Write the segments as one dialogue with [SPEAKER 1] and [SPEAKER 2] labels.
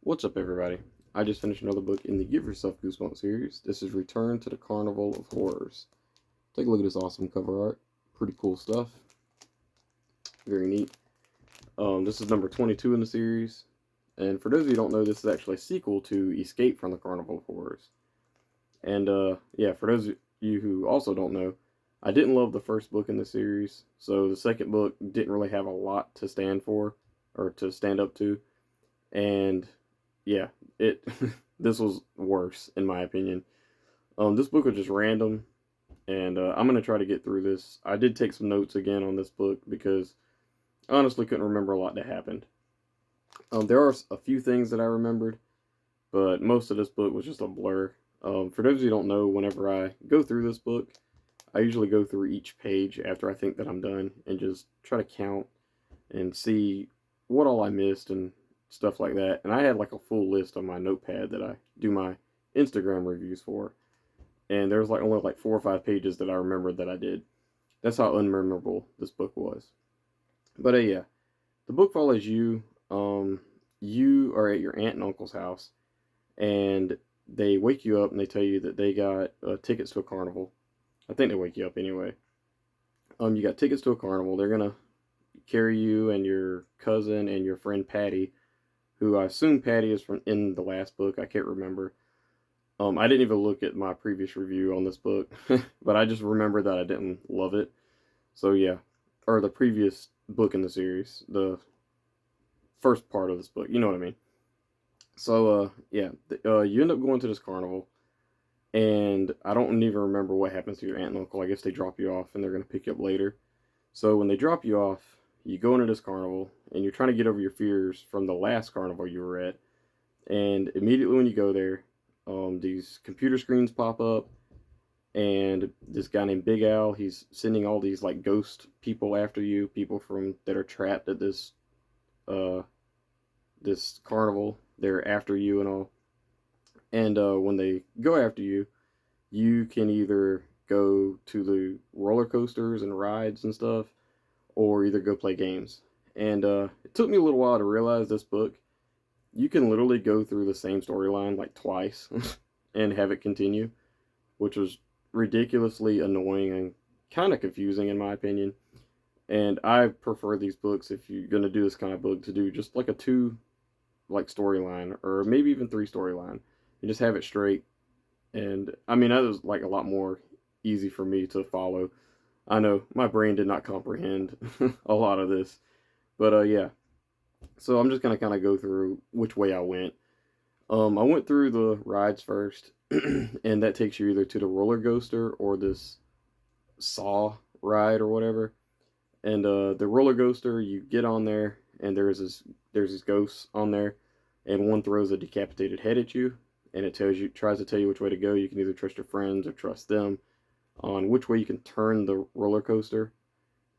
[SPEAKER 1] What's up, everybody? I just finished another book in the Give Yourself Goosebumps series. This is Return to the Carnival of Horrors. Take a look at this awesome cover art. Pretty cool stuff. Very neat. This is number 22 in the series. And for those of you who don't know, this is actually a sequel to Escape from the Carnival of Horrors. And yeah, for those of you who also don't know, I didn't love the first book in the series. So the second book didn't really have a lot to stand for or to stand up to. And yeah, it this was worse in my opinion. This book was just random, and I'm gonna try to get through this. I did take some notes again on this book because I honestly couldn't remember a lot that happened. There are a few things that I remembered, but most of this book was just a blur. For those of you who don't know, whenever I go through this book, I usually go through each page after I think that I'm done and just try to count and see what all I missed and stuff like that. And I had like a full list on my notepad that I do my Instagram reviews for. And there was like only like 4 or 5 pages that I remembered that I did. That's how unmemorable this book was. But yeah, the book follows you. You are at your aunt and uncle's house, and they wake you up and they tell you that they got tickets to a carnival. I think they wake you up anyway. You got tickets to a carnival. They're gonna carry you and your cousin and your friend Patty, who I assume Patty is from in the last book. I can't remember. I didn't even look at my previous review on this book, but I just remember that I didn't love it. So yeah, or the previous book in the series, the first part of this book. You know what I mean? So yeah, you end up going to this carnival, and I don't even remember what happens to your aunt and uncle. I guess they drop you off, and they're gonna pick you up later. So when they drop you off, you go into this carnival, and you're trying to get over your fears from the last carnival you were at. And immediately when you go there, these computer screens pop up, and this guy named Big Al, he's sending all these like ghost people after you, people from that are trapped at uh this carnival. They're after you and all. And when they go after you, you can either go to the roller coasters and rides and stuff, or either go play games. And it took me a little while to realize this book. You can literally go through the same storyline like twice and have it continue, which was ridiculously annoying and kind of confusing in my opinion. And I prefer these books, if you're gonna do this kind of book, to do just like a two like storyline or maybe even three storyline and just have it straight. And I mean that was like a lot more easy for me to follow. I know my brain did not comprehend a lot of this, but yeah. So I'm just gonna kind of go through which way I went. I went through the rides first, and that takes you either to the roller coaster or this saw ride or whatever. And the roller coaster, you get on there, and there's this ghost on there, and one throws a decapitated head at you, and it tries to tell you which way to go. You can either trust your friends or trust them on which way you can turn the roller coaster.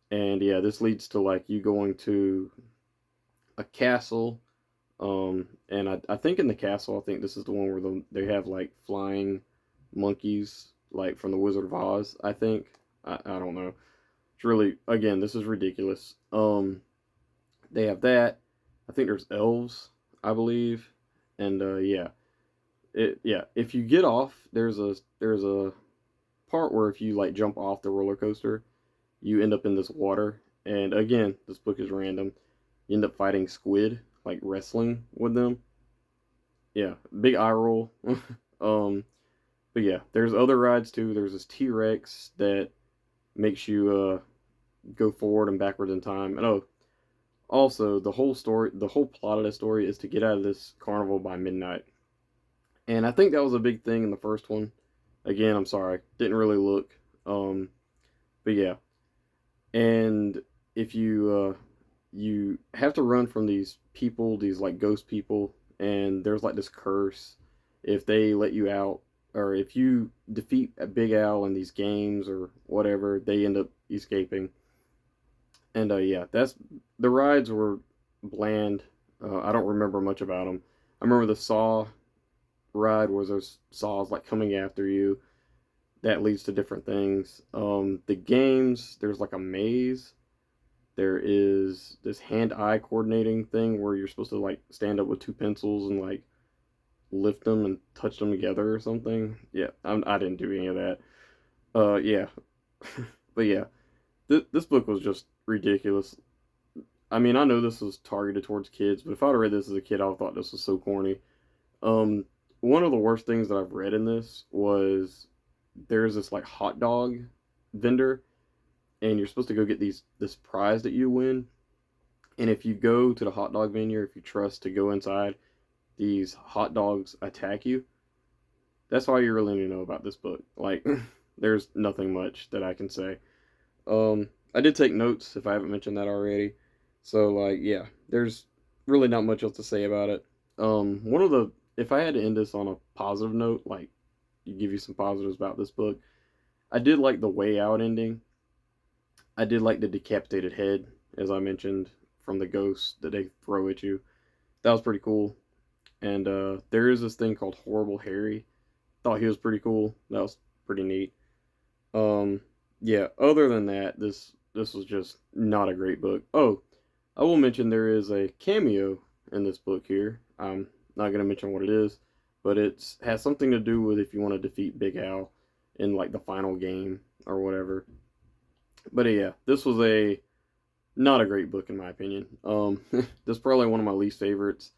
[SPEAKER 1] And yeah, this leads to like you going to a castle. And I think in the castle, I think this is the one where they have like flying monkeys, like from the Wizard of Oz. I think I don't know. It's really, again, this is ridiculous. They have that. I think there's elves, I believe, and yeah, yeah. If you get off, there's a part where if you like jump off the roller coaster, you end up in this water. And again, this book is random. You end up fighting squid, like wrestling with them. Yeah, big eye roll. um, but yeah, there's other rides too. There's this T Rex that makes you go forward and backward in time. And oh, also the whole story, the whole plot of the story is to get out of this carnival by midnight. And I think that was a big thing in the first one. Again, I'm sorry, didn't really look. Um, but yeah, and if you have to run from these people, these like ghost people, and there's like this curse. If they let you out, or if you defeat a Big Al in these games or whatever, they end up escaping. And yeah, that's the rides were bland. I don't remember much about them. I remember the Saw ride where there's saws like coming after you. That leads to different things. The games, there's like a maze There is this hand-eye coordinating thing where you're supposed to like stand up with two pencils and like lift them and touch them together or something. Yeah, I didn't do any of that. Yeah, but yeah, this book was just ridiculous. I mean, I know this was targeted towards kids, but if I'd read this as a kid, I thought this was so corny. Um, One of the worst things that I've read in this was there's this like hot dog vendor, and you're supposed to go get this prize that you win. And if you go to the hot dog vendor, if you trust to go inside, these hot dogs attack you. That's all you really need to know about this book. Like, there's nothing much that I can say. I did take notes if I haven't mentioned that already. So like, yeah, there's really not much else to say about it. One of the if I had to end this on a positive note, like give you some positives about this book, I did like the way out ending. I did like the decapitated head, as I mentioned, from the ghost that they throw at you. That was pretty cool. And there is this thing called Horrible Harry. Thought he was pretty cool. That was pretty neat. Um, yeah. Other than that, this was just not a great book. Oh, I will mention there is a cameo in this book here. I'm not gonna mention what it is, but it has something to do with if you want to defeat Big Al in like the final game or whatever. But yeah, this was a not a great book in my opinion. This is probably one of my least favorites.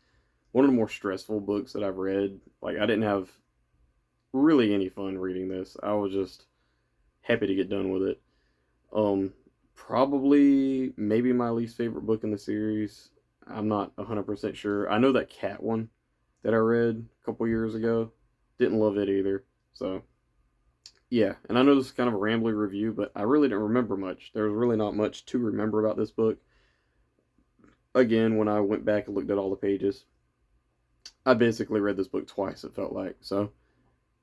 [SPEAKER 1] One of the more stressful books that I've read. Like I didn't have really any fun reading this. I was just happy to get done with it. Um, Probably maybe my least favorite book in the series. I'm not 100% sure. I know that cat one that I read a couple years ago. Didn't love it either. So, yeah. And I know this is kind of a rambling review, but I really didn't remember much. There was really not much to remember about this book. Again, when I went back and looked at all the pages, I basically read this book twice, it felt like. So,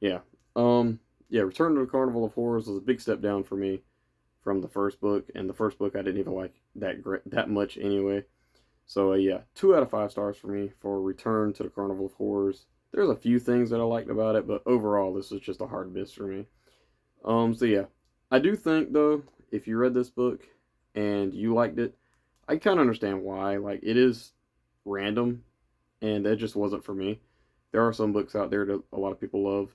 [SPEAKER 1] yeah. Yeah, Return to the Carnival of Horrors was a big step down for me from the first book, and the first book I didn't even like that much anyway. So yeah, 2 out of 5 stars for me for Return to the Carnival of Horrors. There's a few things that I liked about it, but overall this was just a hard miss for me. So yeah, I do think though, if you read this book and you liked it, I kind of understand why. Like it is random, and that just wasn't for me. There are some books out there that a lot of people love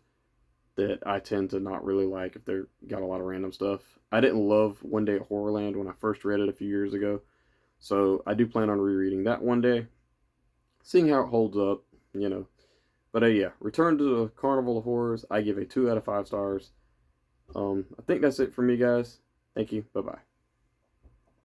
[SPEAKER 1] that I tend to not really like if they're got a lot of random stuff. I didn't love One Day at Horrorland when I first read it a few years ago, so I do plan on rereading that one day, seeing how it holds up, you know. But yeah, Return to the Carnival of Horrors, I give a 2 out of 5 stars. I think that's it for me, guys. Thank you. Bye bye.